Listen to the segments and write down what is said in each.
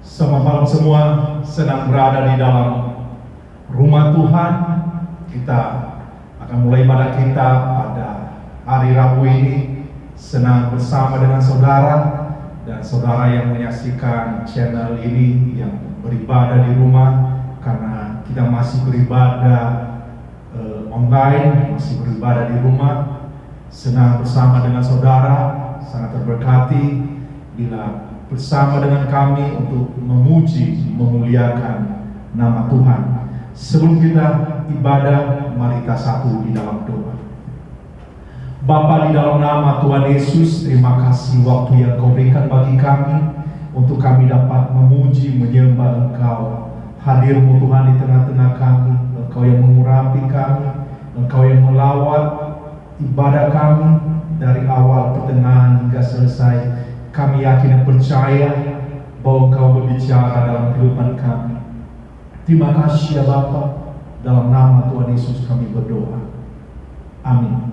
Selamat malam semua, senang berada di dalam rumah Tuhan. Kita akan mulai ibadah kita pada hari Rabu ini. Senang bersama dengan saudara dan saudara yang menyaksikan channel ini yang beribadah di rumah, karena kita masih beribadah online, masih beribadah di rumah. Senang bersama dengan saudara, sangat terberkati bila bersama dengan kami untuk memuji, memuliakan nama Tuhan. Sebelum kita ibadah, mari kita satu di dalam doa. Bapa, di dalam nama Tuhan Yesus, terima kasih waktu yang Kau berikan bagi kami untuk kami dapat memuji, menyembah Engkau. Hadir-Mu Tuhan di tengah-tengah kami, Engkau yang mengurapi kami, Engkau yang melawat ibadah kami dari awal, pertengahan hingga selesai. Kami yakin dan percaya bahwa Engkau berbicara dalam kehidupan kami. Terima kasih ya Bapa, dalam nama Tuhan Yesus kami berdoa. Amin.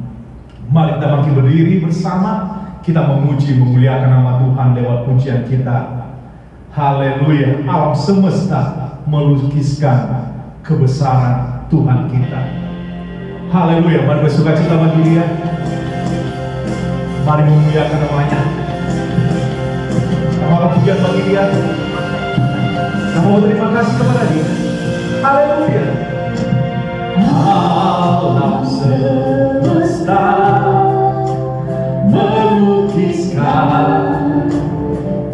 Mari kita bangkit berdiri bersama, kita memuji, memuliakan nama Tuhan lewat pujian kita. Haleluya. Alam semesta melukiskan kebesaran Tuhan kita. Haleluya. Mari bersukacita bagi Dia. Mari memuliakan namanya. Nama pujian bagi Dia. Nama terima kasih kepada Dia. Haleluya. Alam semesta melukiskan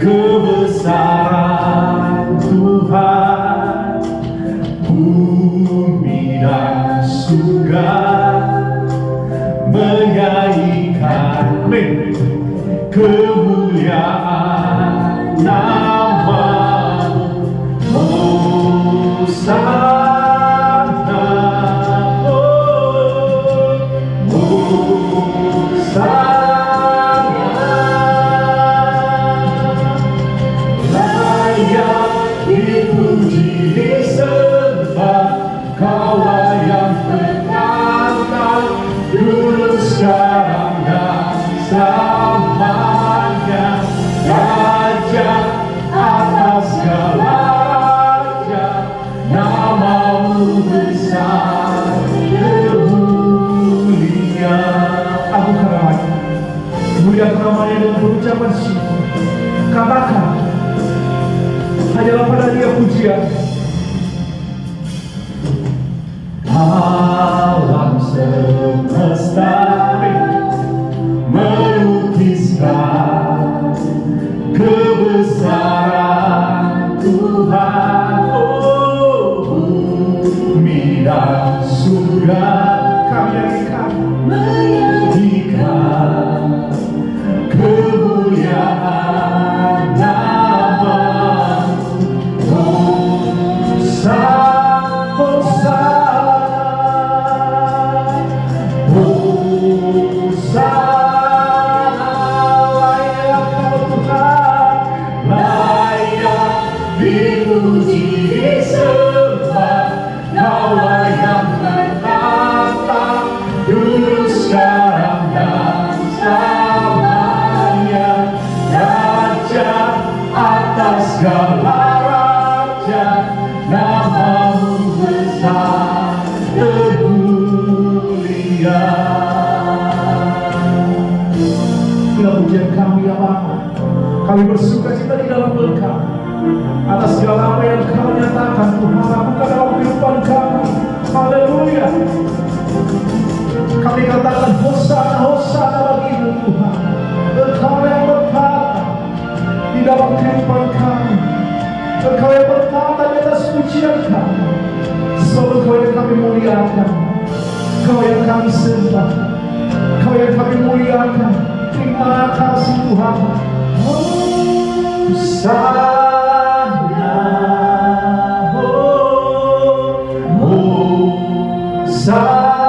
kebesaran Tuhan. Bumi dan surga menyanyikan kemuliaan nama-Mu. Hosana, Hosana, layak dipuji disembah, Kaulah yang bertata dulu, sekarang dan selamanya. Raja atas segala raja, nama-Mu besar kemuliaan. Aku karamanya, kemuliaan namanya dengan berucapan syukur. Katakan, hanyalah pada Dia pujian. Alam semesta melukiskan kebesaran Tuhan. Oh, bumi dan surga kami menyanyikan kemuliaan nama-Mu. Hosana, Hosana, layak Tuhan, layak dipuji disembah, Kaulah yang bertata dulu, sekarang dan selamanya. Raja atas segala raja, nama-Mu besar kemuliaan. Inilah pujian kami ya Bapa. Kami bersuka cita di dalam Engkau atas segala apa yang Kau nyatakan Tuhan lakukan dalam kehidupan kami. Haleluya. Kami katakan Hosana, Hosana bagi-Mu Tuhan. Engkau yang bertata di dalam kehidupan kami. Engkau yang bertata di atas pujian kami. Sebab Engkau yang kami muliakan, Engkau yang kami sembah, Engkau yang kami muliakan. Terima kasih Tuhan. Hosana, Hosana.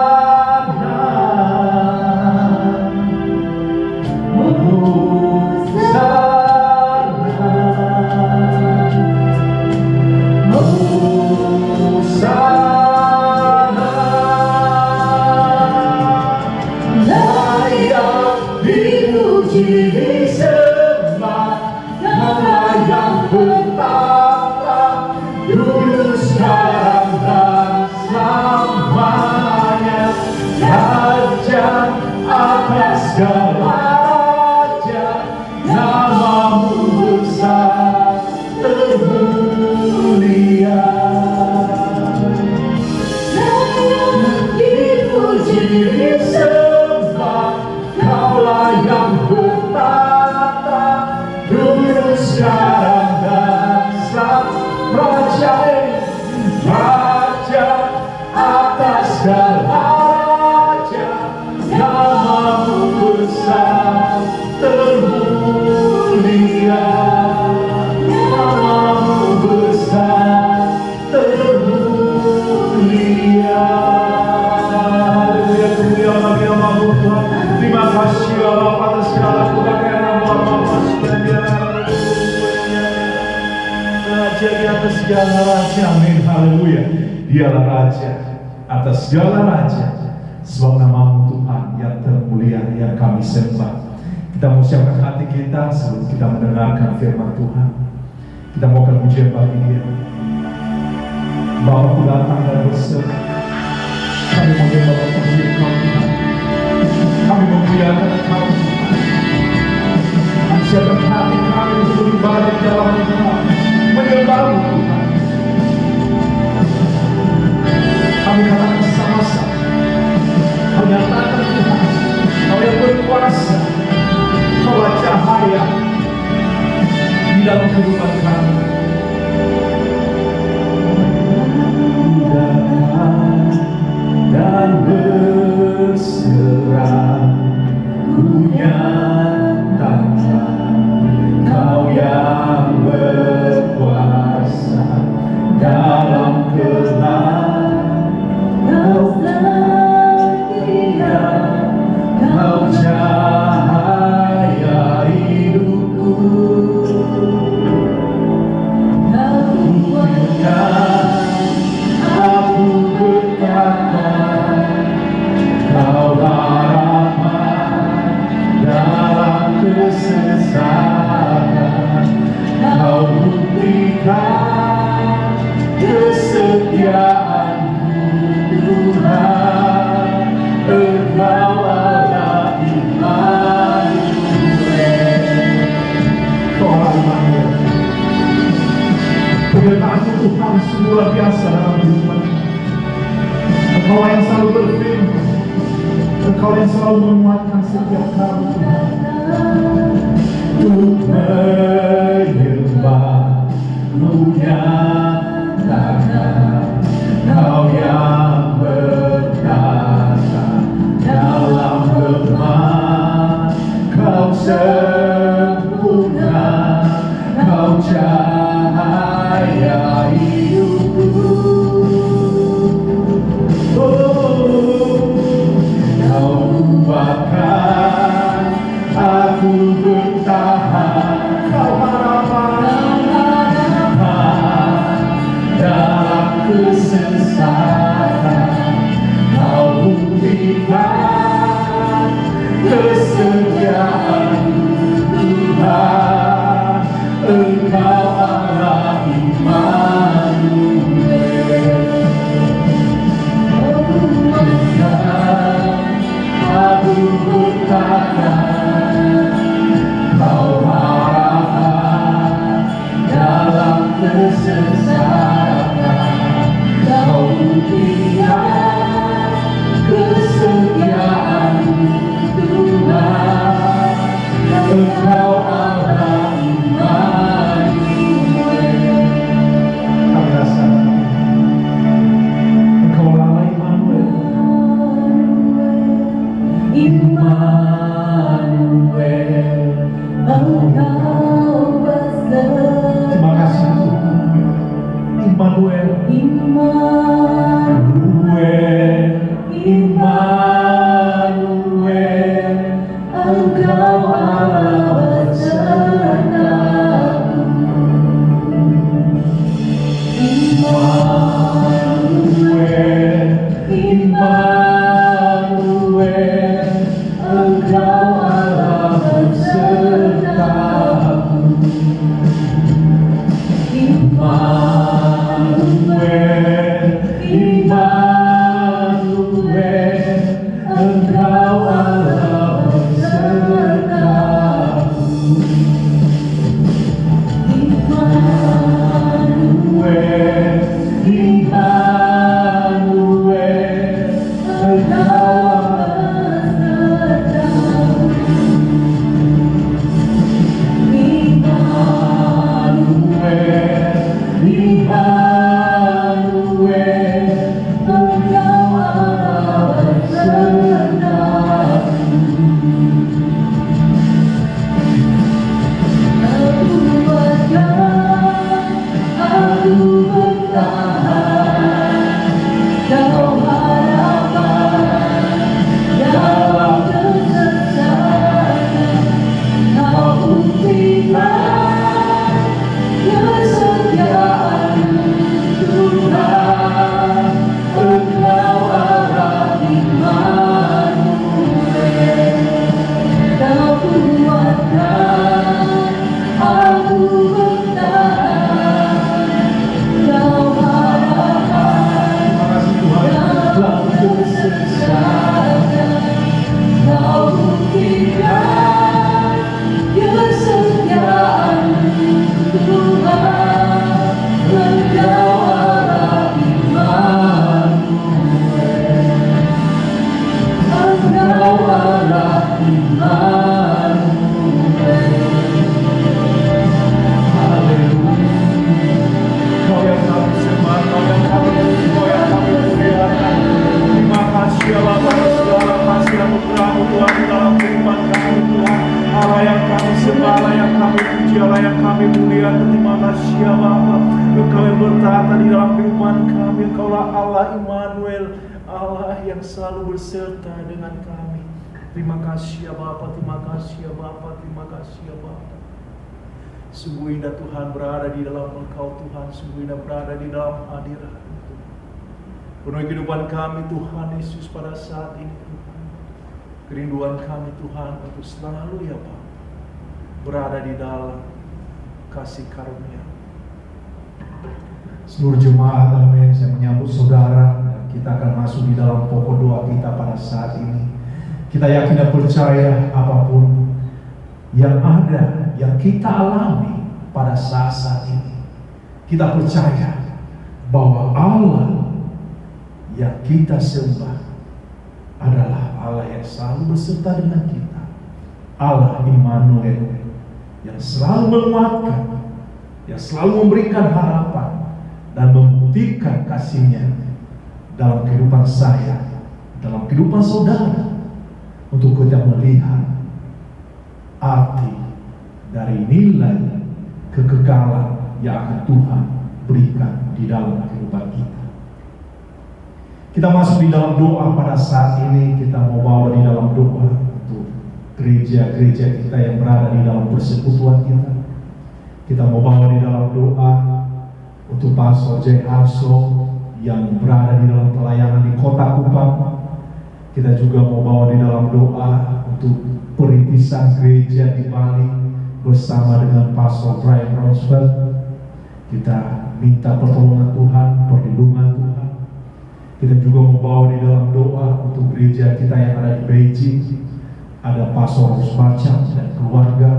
Dipuji disembah, nama yang bertata raja di atas segala raja. Amin, haleluya. Dialah raja atas segala raja. Sebab nama-Mu Tuhan yang termulia yang kami sembah. Kita mau siapkan hati kita sebelum kita mendengarkan firman Tuhan. Kita mau pujian bagi Dia. Bapa, datang dan berseru. Kami menyembah pujian Kau Tuhan. Kami memuliakan Engkau Tuhan. Kami siapkan hati kami untuk beribadah di dalam Tuhan, menyembah-Mu Tuhan. Kami katakan sama-sama, Kau nyatakan Tuhan, Kau yang berkuasa, Kaulah cahaya di dalam kehidupan kami. Datang dan berserah, ku nyatakan Kau yang berkuasa dalam gelap. Kau setia, Kau cahaya hidupku. Kau kuatkan aku berkata, Kau harapan dalam kesesatan. Kau buktikan kesetiaan-Mu Tuhan. Engkau Allah Immanuel. Kau Allah Immanuel. Penyertaan-Mu Tuhan luar biasa dalam hidup kami. Engkau yang selalu berfirman, Engkau yang selalu menguatkan setiap kami Tuhan. Untuk menyembah, menyatakan Kau yang berkata dalam lemah. Kau sempurna, Kau cahaya hidupku. Kau kuatkan aku bertahan. Kau harapan dalam kesesatan. Kau buktikan kesetiaan Tuhan. Engkau Allah Immanuel. kemuliaan, terima kasih ya Bapa. Engkau yang bertata di dalam kehidupan kami. Engkaulah Allah Immanuel, Allah yang selalu berserta dengan kami. Terima kasih ya Bapa, terima kasih ya Bapa, terima kasih ya Bapa. Sungguh indah Tuhan berada di dalam Engkau Tuhan, sungguh indah berada di dalam hadirat. Penuhi kehidupan kami Tuhan Yesus pada saat ini Tuhan. Kerinduan kami Tuhan untuk selalu ya Bapa berada di dalam kasih karunia. Seluruh jemaat, amin. Saya menyambut saudara dan kita akan masuk di dalam pokok doa kita pada saat ini. Kita yakin dan percaya apapun yang ada, yang kita alami pada saat-saat ini, kita percaya bahwa Allah yang kita sembah adalah Allah yang selalu berserta dengan kita. Allah Immanuel yang selalu menguatkan, yang selalu memberikan harapan dan membuktikan kasih-Nya dalam kehidupan saya, dalam kehidupan saudara, untuk kita melihat arti dari nilai kekekalan yang akan Tuhan berikan di dalam kehidupan kita. Kita masuk di dalam doa pada saat ini. Kita mau bawa di dalam doa untuk gereja-gereja kita yang berada di dalam persekutuan kita. Kita mau bawa di dalam doa untuk Pastor J. Harso yang berada di dalam pelayanan di Kota Kupang. Kita juga mau bawa di dalam doa untuk perintisan gereja di Bali bersama dengan Pastor Brian Roosevelt. Kita minta pertolongan Tuhan, perlindungan Tuhan. Kita juga mau bawa di dalam doa untuk gereja kita yang ada di Beijing. Ada Pastor Rusbacam dan keluarga.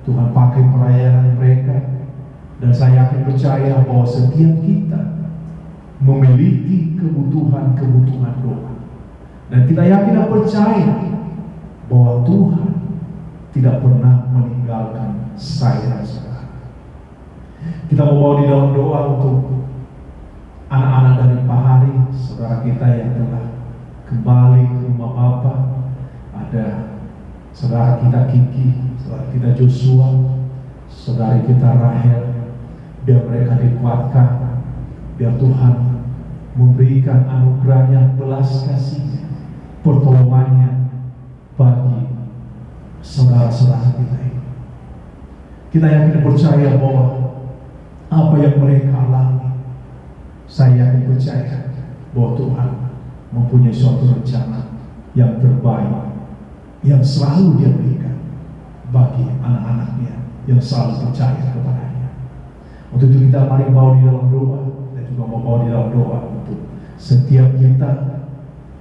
Tuhan pakai pelayanan mereka. Dan saya yakin percaya bahwa setiap kita memiliki kebutuhan-kebutuhan doa. Dan kita yakin dan percaya bahwa Tuhan tidak pernah meninggalkan saya dan saudara. Kita mau bawa di dalam doa untuk anak-anak dari Pak Hari, saudara kita yang telah kembali ke rumah Bapa. Ada saudara kita Kiki, saudara kita Joshua, saudari kita Rahel. Biar mereka dikuatkan, biar Tuhan memberikan anugerah-Nya, belas kasih-Nya, pertolongannya bagi saudara-saudara kita ini. Kita yakin percaya bahwa apa yang mereka alami, saya yakin percaya bahwa Tuhan mempunyai suatu rencana yang terbaik yang selalu Dia berikan bagi anak-anak-Nya yang selalu percaya kepada-Nya. Untuk itu kita mari bawa di dalam doa, dan juga mau bawa di dalam doa untuk setiap kita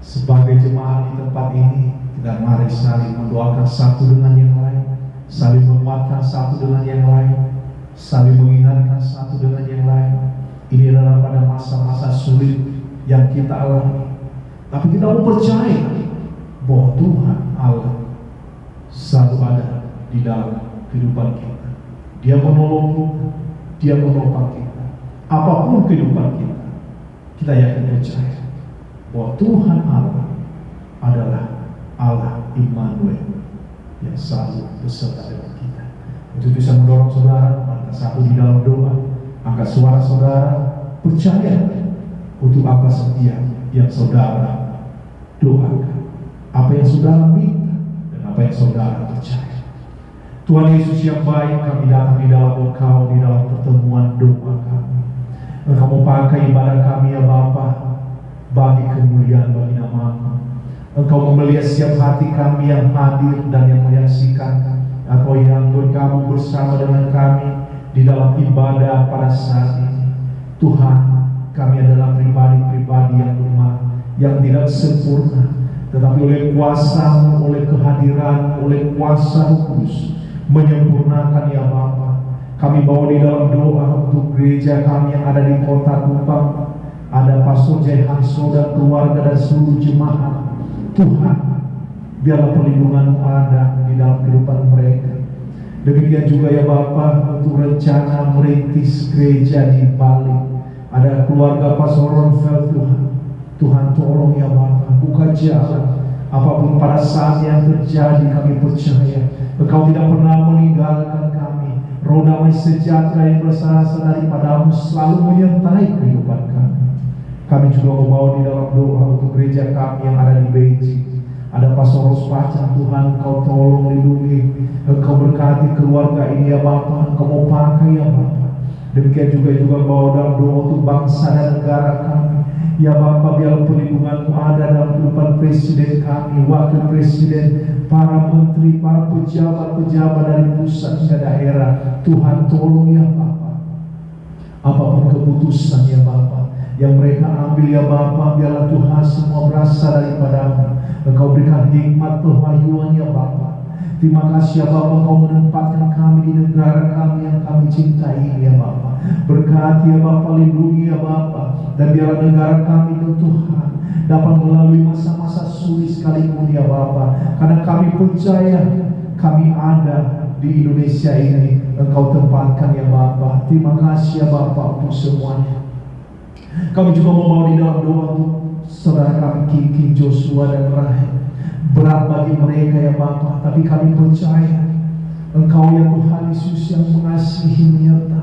sebagai jemaat di tempat ini. Kita mari saling mendoakan satu dengan yang lain, saling menguatkan satu dengan yang lain, saling mengingatkan satu dengan yang lain. Ini adalah pada masa-masa sulit yang kita alami, tapi kita mau percaya bahwa Tuhan Allah selalu ada di dalam kehidupan kita. Dia menolong kita, Dia menopang kita, apapun kehidupan kita. Kita yakin percaya bahwa Tuhan Allah adalah Allah Immanuel yang selalu beserta dengan kita. Untuk bisa mendorong saudara, angkat satu di dalam doa, angkat suara saudara, percaya untuk apa setiap yang saudara doakan, apa yang saudara minta, dan apa yang saudara percaya. Tuhan Yesus yang baik, kami datang di dalam Engkau, di dalam pertemuan doa kami. Engkau mau pakai ibadah kami ya Bapa, bagi kemuliaan bagi nama-Mu. Engkau memelihat setiap hati kami yang hadir dan yang menyaksikan atau yang bergabung bersama dengan kami di dalam ibadah pada saat ini. Tuhan, kami adalah pribadi-pribadi yang lemah, yang tidak sempurna, tetapi oleh kuasa-Mu, oleh kehadiran, oleh kuasa Roh Kudus menyempurnakan ya Bapa. Kami bawa di dalam doa untuk gereja kami yang ada di Kota Kupang. Ada Pastor J. Harso dan keluarga dan seluruh jemaat. Tuhan, biarlah perlindungan-Mu ada di dalam kehidupan mereka. Demikian juga ya Bapa untuk rencana merintis gereja di Bali. Ada keluarga Pastor Ronfeld, Tuhan. Tuhan tolong ya Bapa, buka jalan. Apapun pada saat yang terjadi, kami percaya Engkau tidak pernah meninggalkan kami. Roh damai sejahtera yang berasal daripadamu selalu menyertai kehidupan kami. Kami juga membawa di dalam doa untuk gereja kami yang ada di Beijing. Ada Pastor Rospacang, Tuhan Engkau tolong lindungi, Engkau berkati keluarga ini ya Bapa, Engkau mau pakai ya Bapa. Demikian juga bawa dalam doa untuk bangsa dan negara kami. Ya Bapa, biar perlindungan-Mu ada dalam kehidupan presiden kami, wakil presiden, para menteri, para pejabat-pejabat dari pusat hingga daerah. Tuhan tolong ya Bapa. Apapun keputusan ya Bapa yang mereka ambil ya Bapa, biarlah Tuhan semua berasal daripada-Mu. Engkau berikan hikmat pewahyuan ya Bapa. Terima kasih ya Bapa, Engkau menempatkan kami di negara kami yang kami cintai ini ya Bapa. Berkati ya Bapa, lindungi ya Bapa, dan biarlah negara kami itu Tuhan dapat melalui masa-masa sulit sekalipun ya Bapa. Karena kami percaya kami ada di Indonesia ini, Engkau tempatkan ya Bapa. Terima kasih ya Bapa untuk semuanya. Kami juga membawa di dalam doa untuk saudara kami Kiki, Joshua dan Rahel. Berat bagi mereka ya Bapa, tapi kami percaya Engkau ya Tuhan Yesus yang mengasihi, menyertai.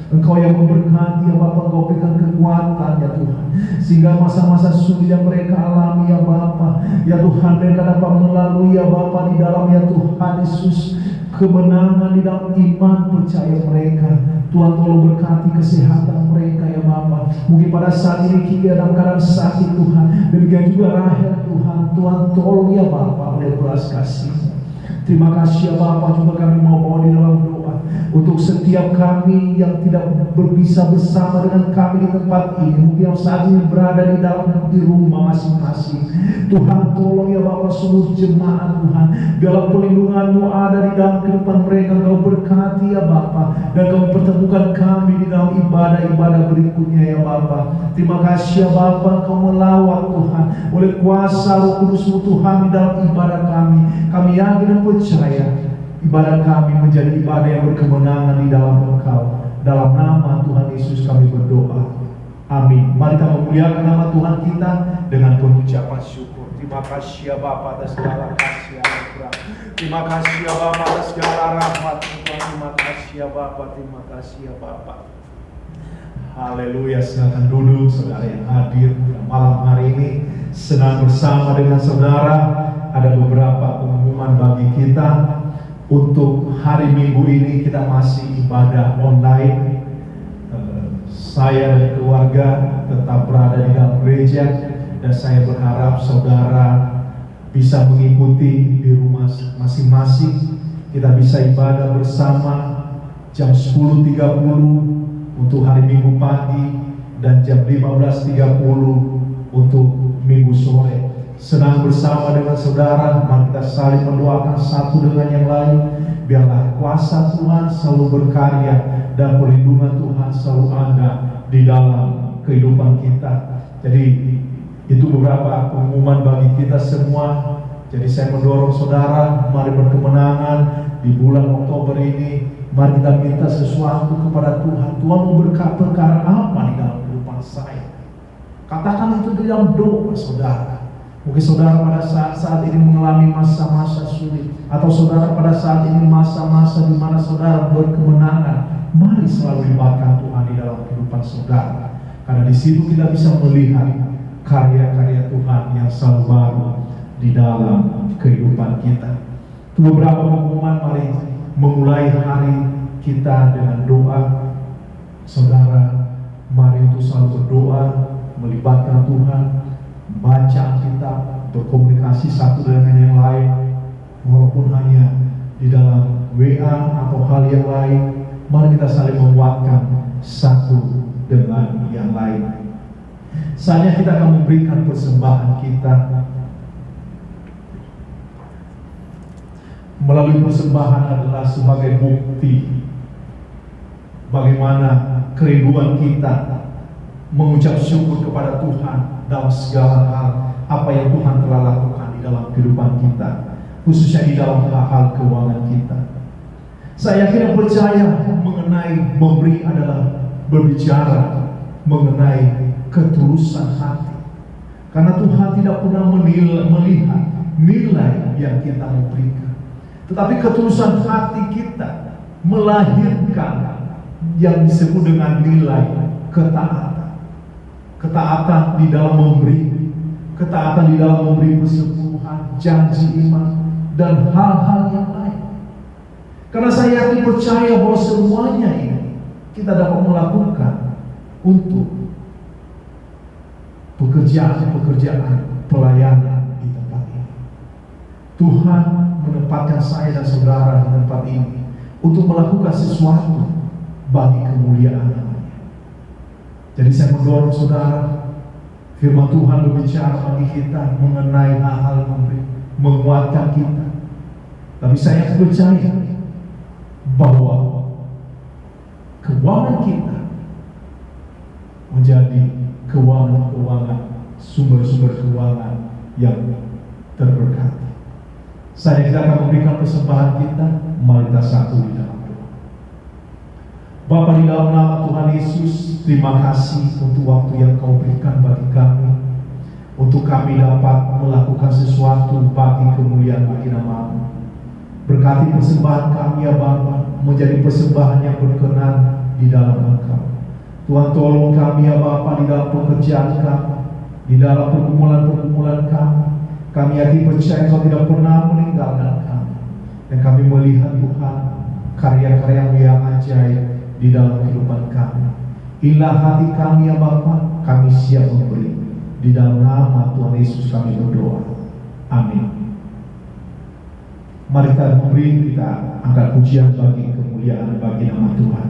Engkau yang memberkati ya Bapa, Engkau berikan kekuatan ya Tuhan, sehingga masa-masa sulit yang mereka alami ya Bapa, ya Tuhan, mereka dapat melalui ya Bapa di dalam ya Tuhan Yesus kemenangan di dalam iman percaya mereka. Tuhan tolong berkati kesehatan mereka ya Bapa. Mungkin pada saat ini kita dalam keadaan sakit Tuhan, demikian juga Rahel Tuhan. Tuhan tolong ya Bapa oleh belas kasih. Terima kasih ya Bapa, juga kami mau bawa di dalam doa untuk setiap kami yang tidak bisa bersama dengan kami di tempat ini, mungkin yang saat ini berada di dalam di rumah masing-masing. Tuhan tolong ya Bapa seluruh jemaat Tuhan, dalam perlindungan-Mu ada di dalam kehidupan mereka. Engkau berkati ya Bapa, dan Engkau pertemukan kami di dalam ibadah-ibadah berikutnya ya Bapa. Terima kasih ya Bapa, Engkau melawat Tuhan oleh kuasa Roh Kudus-Mu Tuhan di dalam ibadah kami. Kami yakin dan percaya ibadah kami menjadi ibadah yang berkemenangan di dalam Engkau. Dalam nama Tuhan Yesus kami berdoa. Amin. Mari kita memuliakan nama Tuhan kita dengan pengucapan syukur. Terima kasih ya Bapa atas segala kasih anugerah. Terima kasih ya Bapa atas segala rahmat Tuhan. Terima kasih ya Bapa. Terima kasih ya Bapa. Haleluya. Silakan duduk saudara yang hadir malam hari ini. Senang bersama dengan saudara. Ada beberapa pengumuman bagi kita. Untuk hari Minggu ini kita masih ibadah online. Saya dan keluarga tetap berada di dalam gereja, dan saya berharap saudara bisa mengikuti di rumah masing-masing. Kita bisa ibadah bersama jam 10.30 untuk hari Minggu pagi dan jam 15.30 untuk Minggu sore. Senang bersama dengan saudara, mari kita saling mendoakan satu dengan yang lain. Biarlah kuasa Tuhan selalu berkarya dan perlindungan Tuhan selalu ada di dalam kehidupan kita. Jadi itu beberapa pengumuman bagi kita semua. Jadi saya mendorong saudara, mari berkemenangan di bulan Oktober ini. Mari kita minta sesuatu kepada Tuhan. Tuhan mau berkat perkara apa di dalam kehidupan saya? Katakan itu di dalam doa saudara. Mungkin saudara pada saat ini mengalami masa-masa sulit, atau saudara pada saat ini masa-masa di mana saudara berkemenangan. Mari selalu libatkan Tuhan di dalam kehidupan saudara, karena di situ kita bisa melihat karya-karya Tuhan yang selalu baru di dalam kehidupan kita. Itu beberapa pengumuman. Mari memulai hari kita dengan doa. Saudara, mari untuk selalu berdoa, melibatkan Tuhan, baca Alkitab, berkomunikasi satu dengan yang lain, walaupun hanya di dalam WA atau hal yang lain. Mari kita saling menguatkan satu dengan yang lain. Saatnya kita akan memberikan persembahan kita. Melalui persembahan adalah sebagai bukti bagaimana kerinduan kita mengucap syukur kepada Tuhan dalam segala hal apa yang Tuhan telah lakukan di dalam kehidupan kita, khususnya di dalam hal-hal keuangan kita. Saya yakin dan percaya mengenai memberi adalah berbicara mengenai ketulusan hati, karena Tuhan tidak pernah melihat nilai yang kita memberikan, tetapi ketulusan hati kita melahirkan yang disebut dengan nilai ketaatan. Ketaatan di dalam memberi, ketaatan di dalam memberi persembahan, janji iman, dan hal-hal yang lain. Karena saya yakin percaya bahwa semuanya ini kita dapat melakukan untuk pekerjaan pelayanan di tempat ini. Tuhan menempatkan saya dan saudara di tempat ini untuk melakukan sesuatu bagi kemuliaan namanya. Jadi saya mendorong saudara, firman Tuhan berbicara bagi kita mengenai hal-hal menguatkan kita. Tapi saya percaya bahwa keuangan kita menjadi keuangan, sumber-sumber keuangan yang terberkati. Saya kita akan memberikan persembahan kita, mari kita satu di dalam doa. Bapa, di dalam nama Tuhan Yesus, terima kasih untuk waktu yang Kau berikan bagi kami, untuk kami dapat melakukan sesuatu bagi kemuliaan bagi nama-Mu. Berkati persembahan kami ya Bapa, menjadi persembahan yang berkenan di dalam Engkau. Tuhan, tolong kami ya Bapa di dalam pekerjaan kami, di dalam pergumulan-pergumulan kami. Kami yakin percaya Kau tidak pernah meninggalkan kami, dan kami melihat Tuhan karya-karya-Mu yang ajaib di dalam kehidupan kami. Inilah hati kami ya Bapa, kami siap memberi. Di dalam nama Tuhan Yesus kami berdoa. Amin. Mari kita memberi, kita angkat pujian bagi kemuliaan bagi nama Tuhan.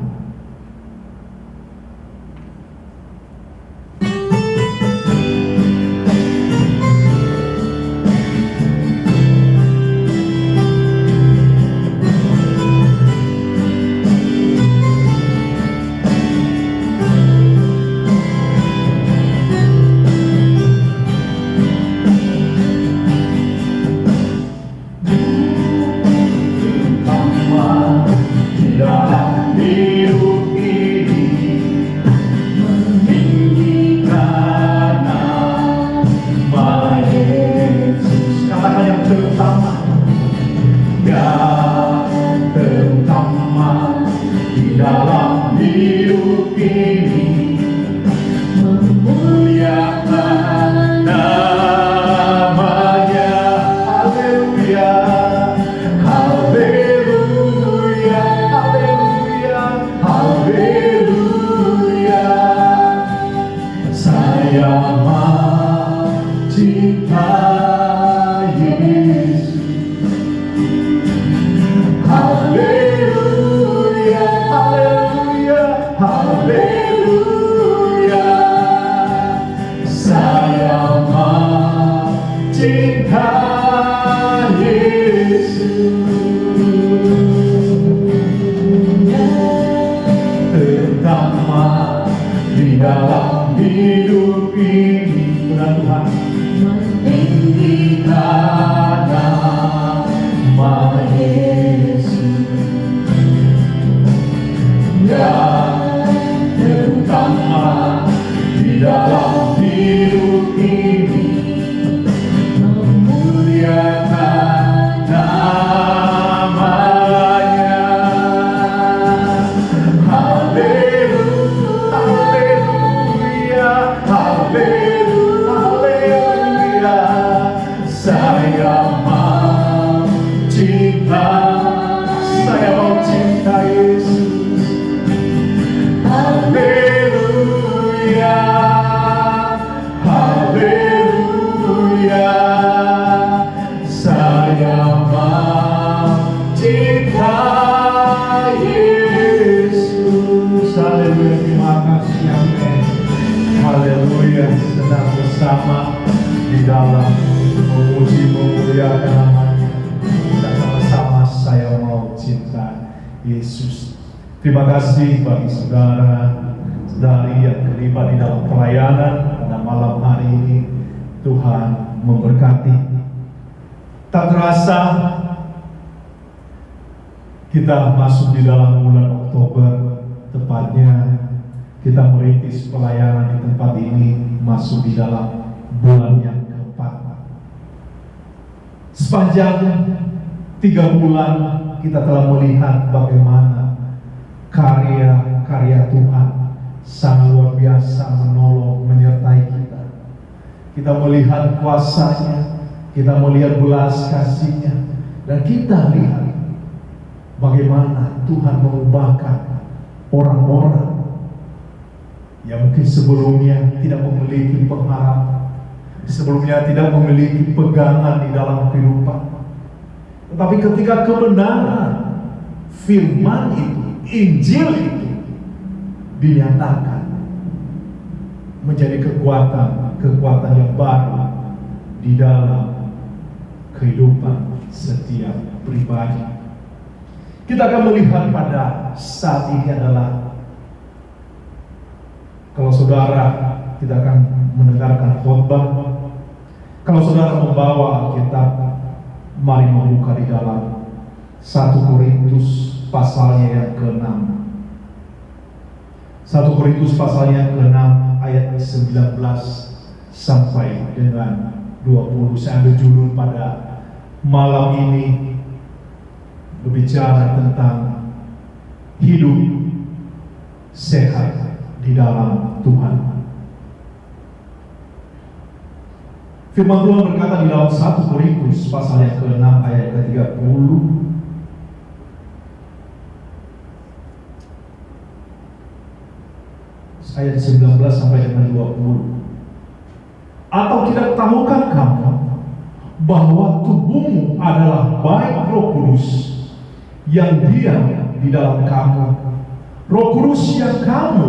Terima kasih bagi saudara-saudari yang terlibat di dalam pelayanan pada malam hari ini. Tuhan memberkati. Tak terasa kita masuk di dalam bulan Oktober, tepatnya kita merintis pelayanan di tempat ini masuk di dalam bulan yang keempat. Sepanjang 3 bulan kita telah melihat bagaimana karya-karya Tuhan sangat luar biasa menolong, menyertai kita. Kita melihat kuasa-Nya, kita melihat belas kasih-Nya, dan kita lihat bagaimana Tuhan mengubahkan orang-orang yang mungkin sebelumnya tidak memiliki pengharapan, sebelumnya tidak memiliki pegangan di dalam kehidupan. Tetapi ketika kebenaran firman itu, Injil itu dinyatakan, menjadi kekuatan yang baru di dalam kehidupan setiap pribadi. Kita akan melihat pada saat ini adalah, kalau saudara, kita akan mendengarkan khotbah. Kalau saudara membawa Alkitab, mari membuka di dalam 1 Korintus pasalnya yang ke-6. 1 Korintus pasalnya yang ke-6 ayat 19 sampai dengan 20. Saya ambil judul pada malam ini berbicara tentang hidup sehat di dalam Tuhan. Firman Tuhan berkata di dalam 1 Korintus pasal yang ke-6 ayat ke-30, ayat 19 sampai dengan 20. Atau tidak tahukah kamu bahwa tubuhmu adalah bait Roh Kudus yang diam di dalam kamu, Roh Kudus yang kamu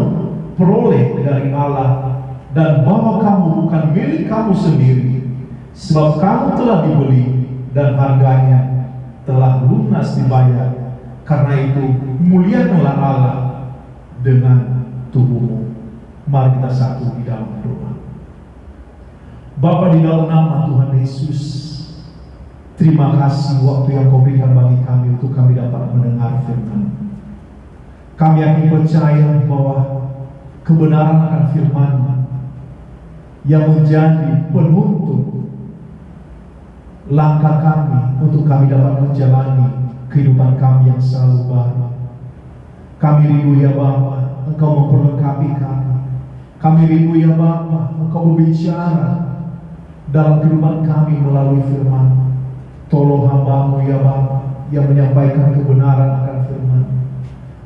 peroleh dari Allah, dan bahwa kamu bukan milik kamu sendiri, sebab kamu telah dibeli dan harganya telah lunas dibayar. Karena itu muliakanlah Allah dengan tubuhmu. Mari kita satu di dalam doa. Bapa, di dalam nama Tuhan Yesus, terima kasih waktu yang Kau berikan bagi kami untuk kami dapat mendengar firman. Kami yakin percaya bahwa kebenaran akan firman yang menjadi penuntun langkah kami untuk kami dapat menjalani kehidupan kami yang selalu baru. Kami rindu ya Bapa, Engkau memperlengkapi kami. Kami rindu ya Bapa, Engkau berbicara dalam kehidupan kami melalui firman. Tolong hamba-Mu ya Bapa yang menyampaikan kebenaran akan firman.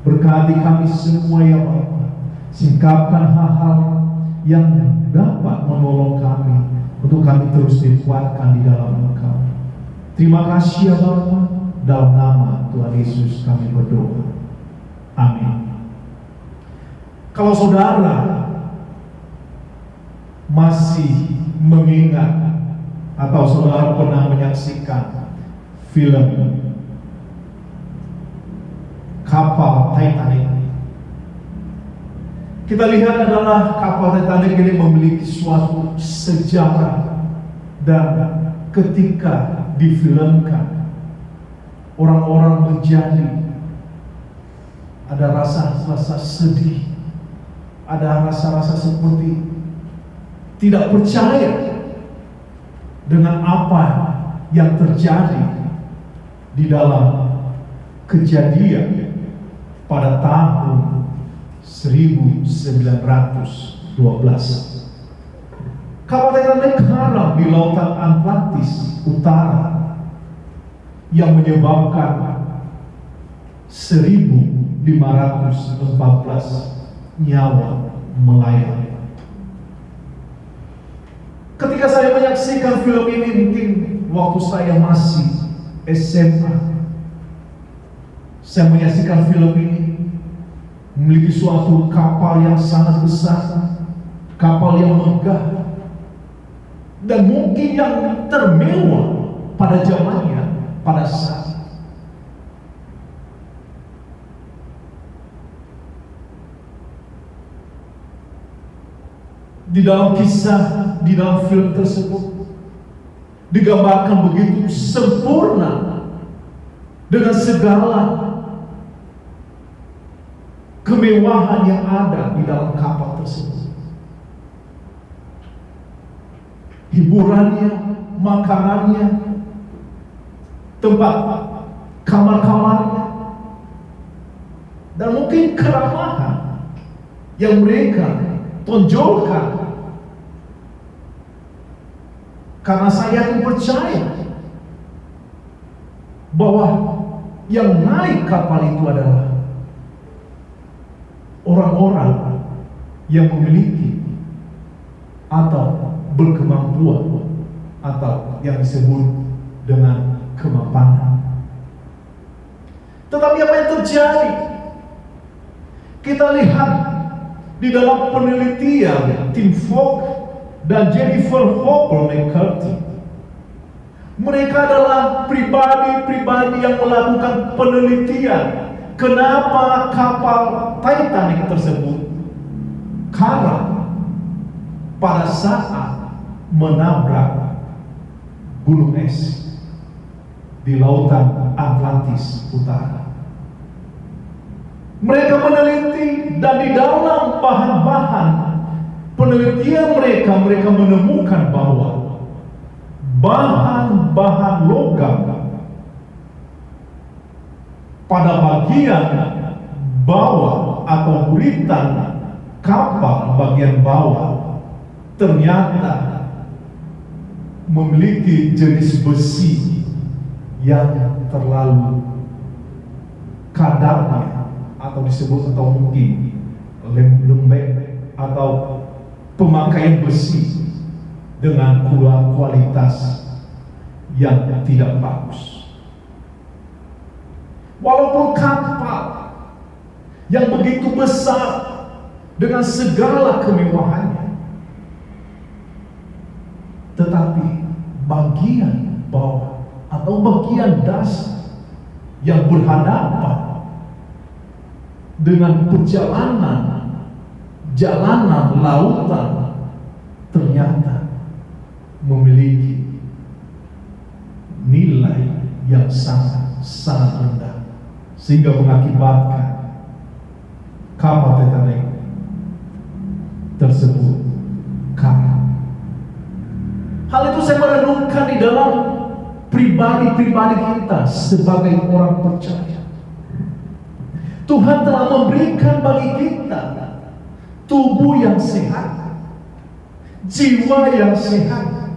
Berkati kami semua ya Bapa. Singkapkan hal-hal yang dapat menolong kami untuk kami terus dikuatkan di dalam Engkau. Terima kasih ya Bapa. Dalam nama Tuhan Yesus kami berdoa. Amin. Kalau saudara masih mengingat atau saudara pernah menyaksikan film kapal Titanic, kita lihat adalah kapal Titanic ini memiliki suatu sejarah, dan ketika difilmkan orang-orang menjadi ada rasa-rasa sedih, ada rasa-rasa seperti tidak percaya dengan apa yang terjadi di dalam kejadian pada tahun 1912. Kapal Titanic karam di lautan Atlantis Utara yang menyebabkan 1.514 nyawa melayang. Ketika saya menyaksikan film ini, mungkin waktu saya masih SMA, saya menyaksikan film ini, memiliki suatu kapal yang sangat besar, kapal yang megah, dan mungkin yang termewah pada zamannya pada saat. Di dalam kisah, di dalam film tersebut digambarkan begitu sempurna dengan segala kemewahan yang ada di dalam kapal tersebut. Hiburannya, makanannya, tempat kamar-kamarnya, dan mungkin keramahan yang mereka tonjolkan. Karena saya percaya bahwa yang naik kapal itu adalah orang-orang yang memiliki atau berkemampuan atau yang disebut dengan kemapanan. Tetapi apa yang terjadi? Kita lihat di dalam penelitian Tim Fogg dan Jennifer Hopper McCarthy. Mereka adalah pribadi-pribadi yang melakukan penelitian kenapa kapal Titanic tersebut karam pada saat menabrak gunung es di lautan Atlantis Utara. Mereka meneliti, dan di dalam bahan-bahan penelitian mereka menemukan bahwa bahan-bahan logam pada bagian bawah atau buritan kapal bagian bawah ternyata memiliki jenis besi yang terlalu kadarnya atau disebut atau mungkin lembek atau pemakaian besi dengan kualitas yang tidak bagus. Walaupun kapal yang begitu besar dengan segala kemewahannya, tetapi bagian bawah atau bagian dasar yang berhadapan dengan jalanan lautan ternyata memiliki nilai yang sangat rendah, sehingga mengakibatkan kapal Titanic tersebut karam. Hal itu saya merenungkan di dalam pribadi-pribadi kita sebagai orang percaya. Tuhan telah memberikan bagi kita tubuh yang sehat, jiwa yang sehat,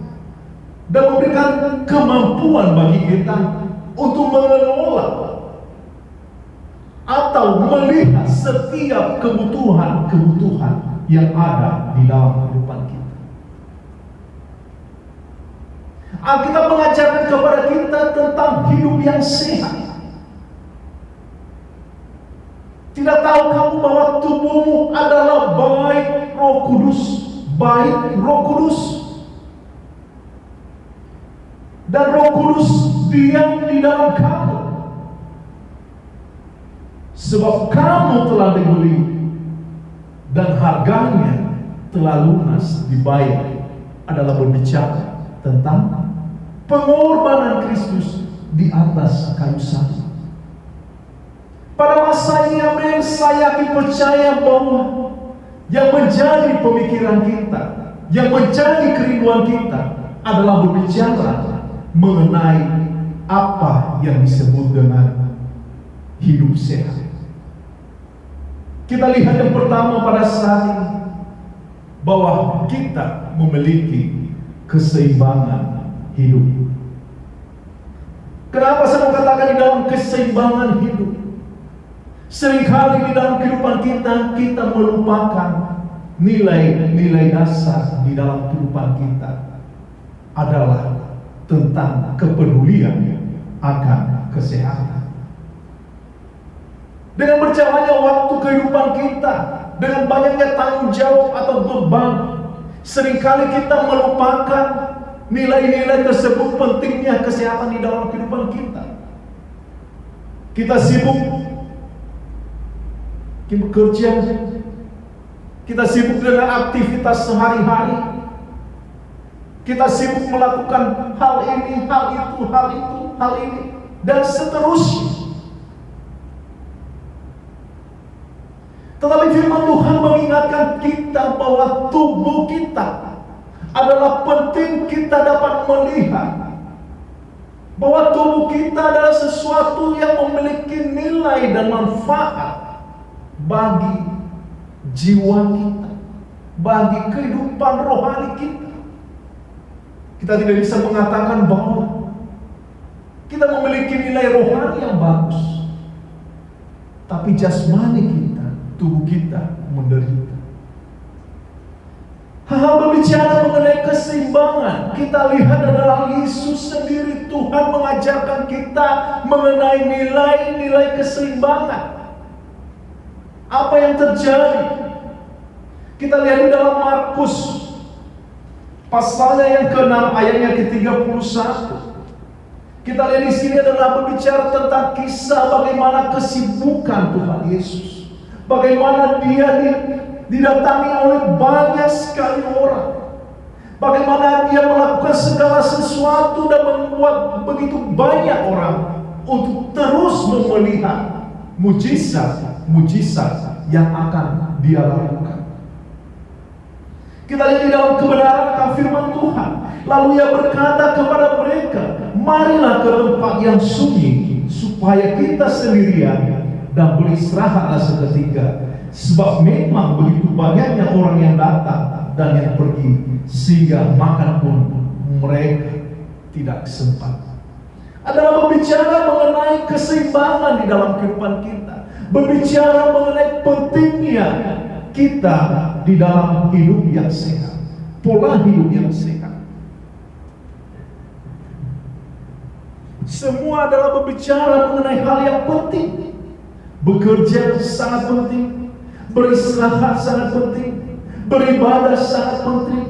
dan memberikan kemampuan bagi kita untuk mengelola atau melihat setiap kebutuhan yang ada di dalam kehidupan kita. Alkitab mengajarkan kepada kita tentang hidup yang sehat. Tidak tahu kamu bahwa tubuhmu adalah baik Roh Kudus, dan Roh Kudus diam di dalam kamu, sebab kamu telah dibeli dan harganya telah lunas dibayar. Adalah berbicara tentang pengorbanan Kristus di atas kayu salib. Pada masa ini saya percaya bahwa yang menjadi pemikiran kita, yang menjadi kerinduan kita adalah berbicara mengenai apa yang disebut dengan hidup sehat. Kita lihat yang pertama pada saat ini, bahwa kita memiliki keseimbangan hidup. Kenapa saya mengatakan di dalam keseimbangan hidup? Seringkali di dalam kehidupan kita melupakan nilai-nilai dasar di dalam kehidupan kita adalah tentang kepedulian akan kesehatan. Dengan berjalannya waktu kehidupan kita, dengan banyaknya tanggung jawab atau beban, seringkali kita melupakan nilai-nilai tersebut, pentingnya kesehatan di dalam kehidupan kita. Kita sibuk bekerja, kita sibuk dengan aktivitas sehari-hari, kita sibuk melakukan hal ini, hal itu, hal ini, dan seterusnya. Tetapi firman Tuhan mengingatkan kita bahwa tubuh kita adalah penting. Kita dapat melihat bahwa tubuh kita adalah sesuatu yang memiliki nilai dan manfaat bagi jiwa kita, bagi kehidupan rohani kita. Kita tidak bisa mengatakan bahwa kita memiliki nilai rohani yang bagus, tapi jasmani kita, tubuh kita menderita. Hal berbicara mengenai keseimbangan, kita lihat adalah Yesus sendiri. Tuhan mengajarkan kita mengenai nilai-nilai keseimbangan. Apa yang terjadi? Kita lihat di dalam Markus pasalnya yang ke-6 ayatnya ke-31. Kita lihat di sini adalah berbicara tentang kisah bagaimana kesibukan Tuhan Yesus. Bagaimana dia didatangi oleh banyak sekali orang. Bagaimana dia melakukan segala sesuatu dan membuat begitu banyak orang untuk terus melihat mujizat yang akan dia lakukan. Kita lihat di dalam kebenaran akan firman Tuhan. Lalu ia berkata kepada mereka, marilah ke tempat yang sunyi, supaya kita sendirian dan beristirahatlah seketika. Sebab memang begitu banyaknya orang yang datang dan yang pergi, sehingga makan pun mereka tidak sempat. Adalah berbicara mengenai keseimbangan di dalam kehidupan kita. Berbicara mengenai pentingnya kita di dalam hidup yang sehat, pola hidup yang sehat. Semua adalah berbicara mengenai hal yang penting. Bekerja sangat penting, beristirahat sangat penting, beribadah sangat penting,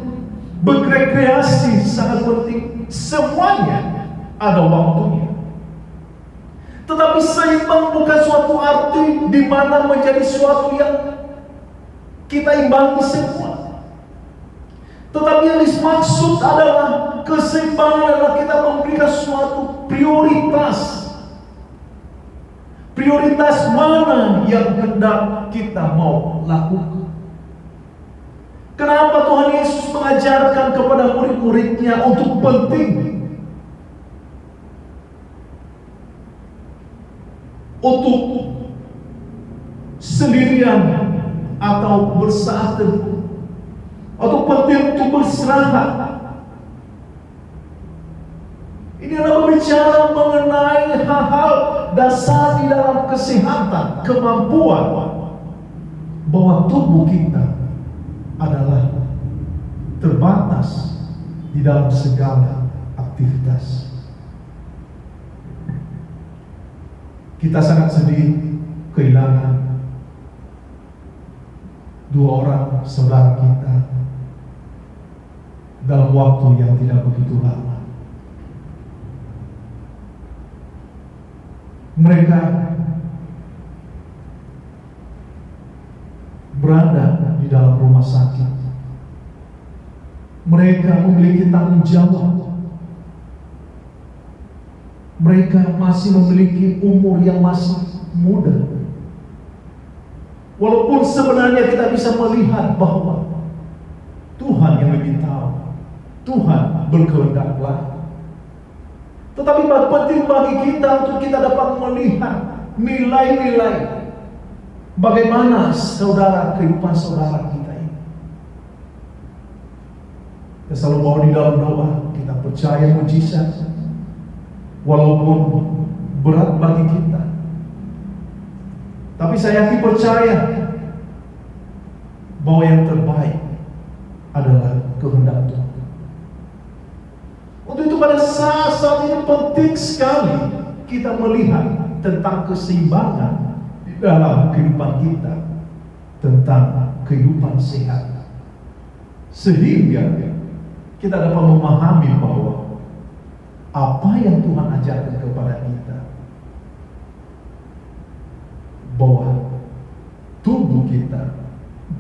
berrekreasi sangat penting. Semuanya ada waktunya. Tetapi seimbang bukan suatu arti di mana menjadi suatu yang kita imbangi semua. Tetapi yang dimaksud adalah keseimbangan adalah kita memberikan suatu prioritas. Prioritas mana yang hendak kita mau lakukan? Kenapa Tuhan Yesus mengajarkan kepada murid-muridnya untuk penting? Untuk sendirian atau bersaat teduh, atau penting untuk beristirahat. Ini adalah berbicara mengenai hal-hal dasar di dalam kesehatan, kemampuan bahwa tubuh kita adalah terbatas di dalam segala aktivitas. Kita sangat sedih kehilangan dua orang saudara kita dalam waktu yang tidak begitu lama. Mereka berada di dalam rumah sakit. Mereka memiliki tanggung jawab. Mereka masih memiliki umur yang masih muda. Walaupun sebenarnya kita bisa melihat bahwa Tuhan yang lebih tahu, Tuhan berkehendaklah. Tetapi penting bagi kita untuk kita dapat melihat nilai-nilai bagaimana kehidupan saudara kita ini. Kita selalu bawa di dalam doa, kita percaya mujizat walaupun berat bagi kita. Tapi saya yakin percaya bahwa yang terbaik adalah kehendak Tuhan. Untuk itu pada saat ini penting sekali kita melihat tentang keseimbangan di dalam kehidupan kita, tentang kehidupan sehat, sehingga kita dapat memahami bahwa apa yang Tuhan ajarkan kepada kita, bahwa tubuh kita,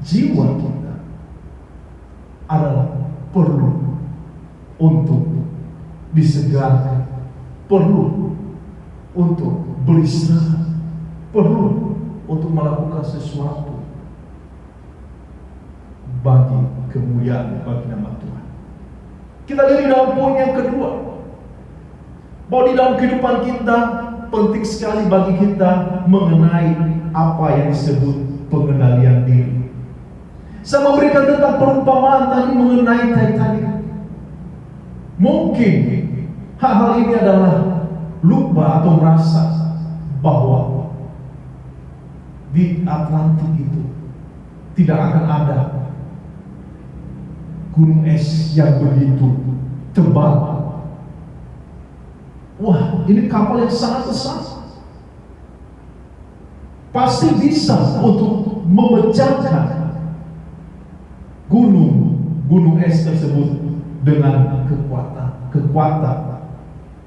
jiwa kita adalah perlu untuk disegarkan, perlu untuk beristirahat, perlu untuk melakukan sesuatu bagi kemuliaan bagi nama Tuhan. Kita lihat di dalam poin yang kedua, bahwa di dalam kehidupan kita penting sekali bagi kita mengenai apa yang disebut pengendalian diri. Saya memberikan tentang perumpamaan tadi mengenai Titanic. Mungkin hal-hal ini adalah lupa atau merasa bahwa di Atlantik itu tidak akan ada gunung es yang begitu tebal. Wah, ini kapal yang sangat besar, pasti bisa untuk memecahkan gunung es tersebut dengan kekuatan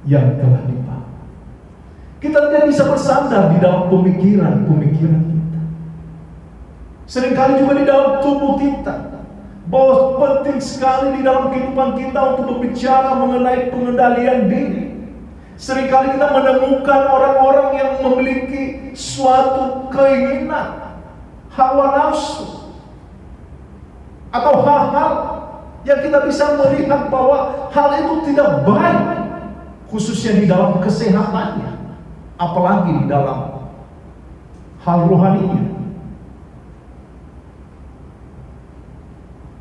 yang telah dibangun. Kita tidak bisa bersandar di dalam pemikiran kita. Seringkali juga di dalam tubuh kita, bahwa penting sekali di dalam kehidupan kita untuk berbicara mengenai pengendalian diri. Seringkali kita menemukan orang-orang yang memiliki suatu keinginan, hawa nafsu, atau hal-hal yang kita bisa melihat bahwa hal itu tidak baik, khususnya di dalam kesehatannya, apalagi di dalam hal rohaninya.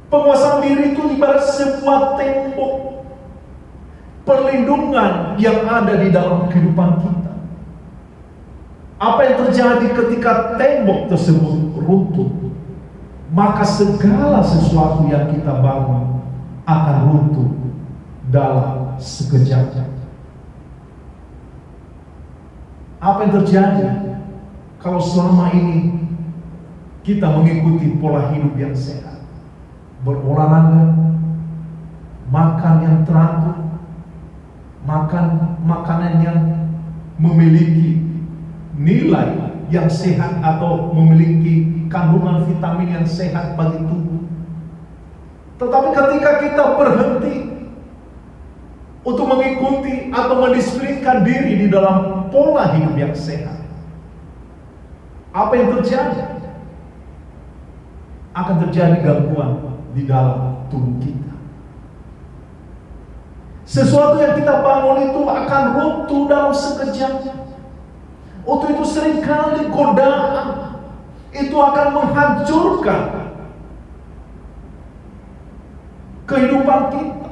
Penguasaan diri itu ibarat sebuah tembok perlindungan yang ada di dalam kehidupan kita. Apa yang terjadi ketika tembok tersebut runtuh? Maka segala sesuatu yang kita bangun akan runtuh dalam sekejap. Apa yang terjadi kalau selama ini kita mengikuti pola hidup yang sehat, berolahraga, makan yang teratur, makan makanan yang memiliki nilai yang sehat atau memiliki kandungan vitamin yang sehat bagi tubuh. Tetapi ketika kita berhenti untuk mengikuti atau mendisiplinkan diri di dalam pola hidup yang sehat, apa yang terjadi? Akan terjadi gangguan di dalam tubuh kita. Sesuatu yang kita bangun itu akan runtuh dalam sekejap. Untuk itu seringkali godaan itu akan menghancurkan kehidupan kita.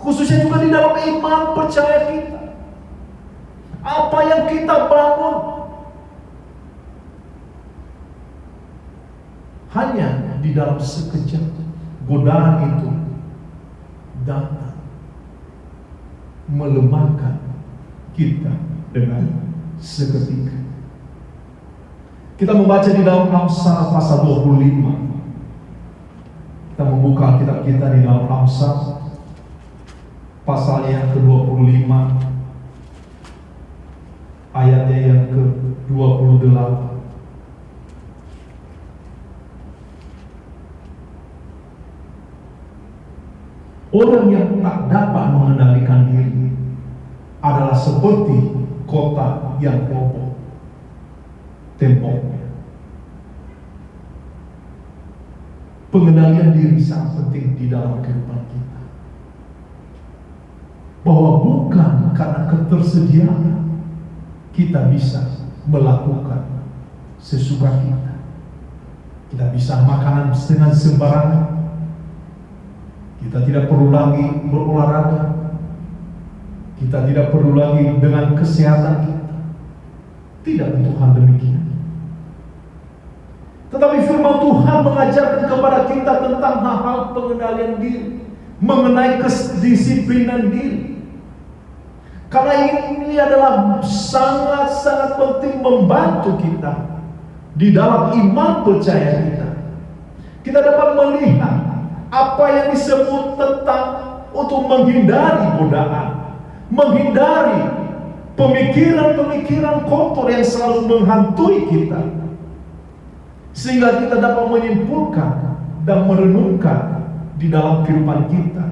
Khususnya juga di dalam iman percaya kita. Apa yang kita bangun hanya di dalam sekejap, godaan itu datang melemahkan kita dengan seketika. Kita membaca di dalam Amsal pasal 25. Kita membuka kitab kita di dalam Amsal pasal yang ke-25, ayatnya yang ke-28. Orang yang tak dapat mengendalikan diri adalah seperti kota yang roboh temboknya. Pengendalian diri sangat penting di dalam kehidupan kita. Bahwa bukan karena ketersediaan kita bisa melakukan sesuka kita. Kita bisa makanan dengan sembarangan. Kita tidak perlu lagi berolahraga. Kita tidak perlu lagi dengan kesehatan kita. Tidak untuk hal demikian. Tetapi firman Tuhan mengajarkan kepada kita tentang hal-hal pengendalian diri, mengenai kedisiplinan diri. Karena ini adalah sangat-sangat penting membantu kita di dalam iman percaya kita. Kita dapat melihat apa yang disebut tentang untuk menghindari godaan, menghindari pemikiran-pemikiran kotor yang selalu menghantui kita, sehingga kita dapat menyimpulkan dan merenungkan di dalam kehidupan kita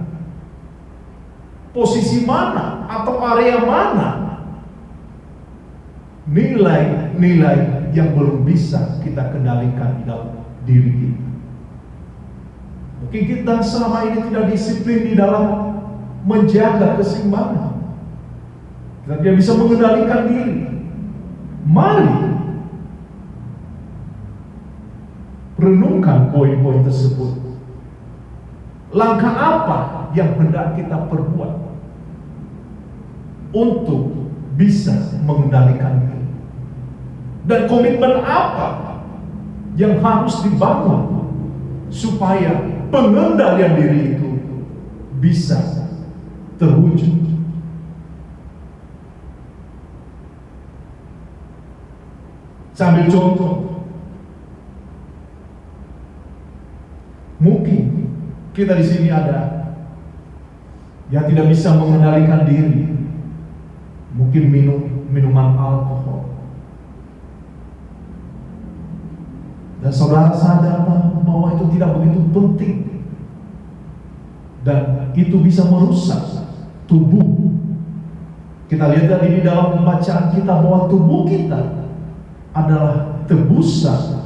posisi mana atau area mana nilai-nilai yang belum bisa kita kendalikan di dalam diri kita. Mungkin kita selama ini tidak disiplin di dalam menjaga keseimbangan. Kita tidak bisa mengendalikan diri. Mari renungkan poin-poin tersebut. Langkah apa yang hendak kita perbuat untuk bisa mengendalikan diri? Dan komitmen apa yang harus dibangun supaya pengendalian diri itu bisa terwujud? Sambil contoh, mungkin kita di sini ada yang tidak bisa mengendalikan diri, mungkin minuman alkohol. Dan saudara sadar bahwa itu tidak begitu penting, dan itu bisa merusak tubuh. Kita lihat tadi di dalam pembacaan kita bahwa tubuh kita adalah tebusan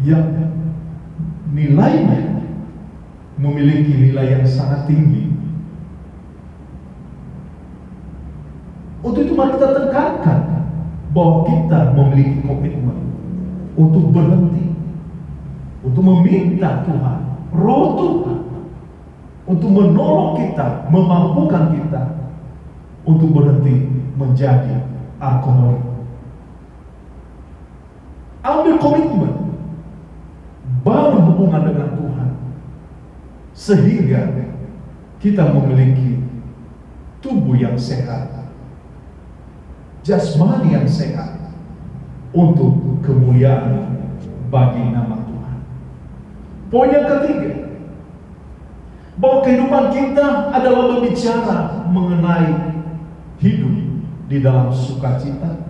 yang nilainya memiliki nilai yang sangat tinggi. Untuk itu mari kita tekankan bahwa kita memiliki komitmen untuk berhenti, untuk meminta Tuhan, Roh Tuhan, untuk menolong kita, memampukan kita untuk berhenti menjadi alkoholik. Ambil komitmen, bangun hubungan dengan Tuhan, sehingga kita memiliki tubuh yang sehat, jasmani yang sehat, untuk kemuliaan bagi nama Tuhan. Poin yang ketiga, bahwa kehidupan kita adalah berbicara mengenai hidup di dalam sukacita,